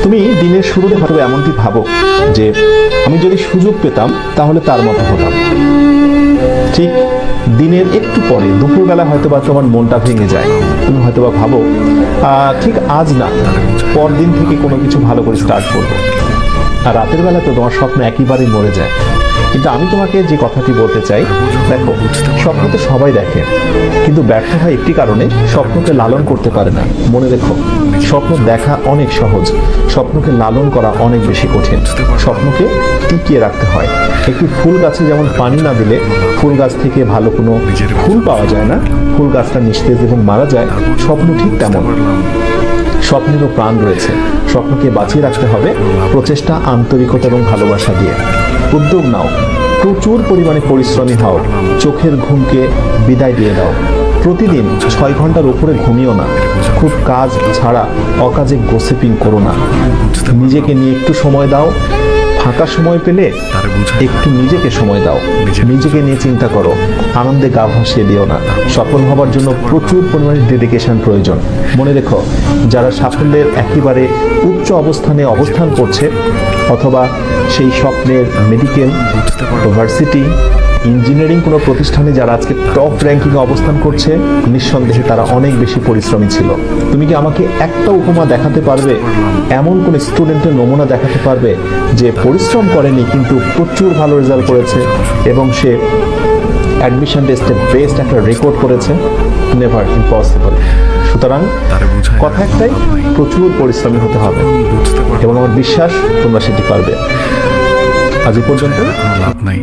তুমি দিনের শুরুতে হয়তো এমনটি ভাবো যে আমি যদি সুযোগ পেতাম তাহলে তার মতো হতাম। ঠিক দিনের একটু পরে দুপুরবেলা হয়তোবা তোমার মনটা ভেঙে যায়। তুমি হয়তোবা ভাবো ঠিক আজ না, পরদিন থেকে কোনো কিছু ভালো করে স্টার্ট করবো। আর রাতের বেলা তো তোমার স্বপ্ন একেবারেই মরে যায়। কিন্তু আমি তোমাকে যে কথাটি বলতে চাই, দেখো, স্বপ্ন তো সবাই দেখে, কিন্তু ব্যর্থ হয় একটি কারণে, স্বপ্নকে লালন করতে পারে না। মনে রেখো, স্বপ্ন দেখা অনেক সহজ, স্বপ্নকে লালন করা অনেক বেশি কঠিন। স্বপ্নকে টিকিয়ে রাখতে হয়। একটি ফুল গাছে যেমন পানি না দিলে ফুল গাছ থেকে ভালো কোনো ফুল পাওয়া যায় না, ফুল গাছটা নিস্তেজ এবং মারা যায়, স্বপ্ন ঠিক তেমন। স্বপ্নেরও প্রাণ রয়েছে। স্বপ্নকে বাঁচিয়ে রাখতে হবে প্রচেষ্টা, আন্তরিকতা এবং ভালোবাসা দিয়ে। উদ্যোগ নাও, প্রচুর পরিমাণে পরিশ্রমী হও, চোখের ঘুমকে বিদায় দিয়ে দাও। প্রতিদিন 6 ঘন্টার উপরে ঘুমিও না। খুব কাজ ছাড়া অকাজে গোসিপিং করো না। নিজেকে নিয়ে একটু সময় দাও। ফাঁকা সময় পেলে একটু নিজেকে সময় দাও। নিজেকে নিয়ে চিন্তা করো, আনন্দে গা ভাসিয়ে দিও না। সফল হবার জন্য প্রচুর পরিমাণে ডেডিকেশন প্রয়োজন। মনে রেখো, যারা সাফল্যের একেবারে উচ্চ অবস্থানে অবস্থান করছে, অথবা সেই স্বপ্নের মেডিকেল, ভার্সিটি, ইঞ্জিনিয়ারিং কোনো প্রতিষ্ঠানে যারা আজকে টপ র্যাঙ্কিংয়ে অবস্থান করছে, নিঃসন্দেহে তারা অনেক বেশি পরিশ্রমী ছিল। তুমি কি আমাকে একটা উপমা দেখাতে পারবে, এমন কোন স্টুডেন্টের নমুনা দেখাতে পারবে যে পরিশ্রম করেনি কিন্তু প্রচুর ভালো রেজাল্ট করেছে এবং সে অ্যাডমিশন টেস্টে বেস্ট একটা রেকর্ড করেছে? Never, impossible. সুতরাং কথা একটাই, প্রচুর পরিশ্রমী হতে হবে এবং আমার বিশ্বাস তোমরা সেটি পারবে। আজ এই পর্যন্ত। লাভ নাই।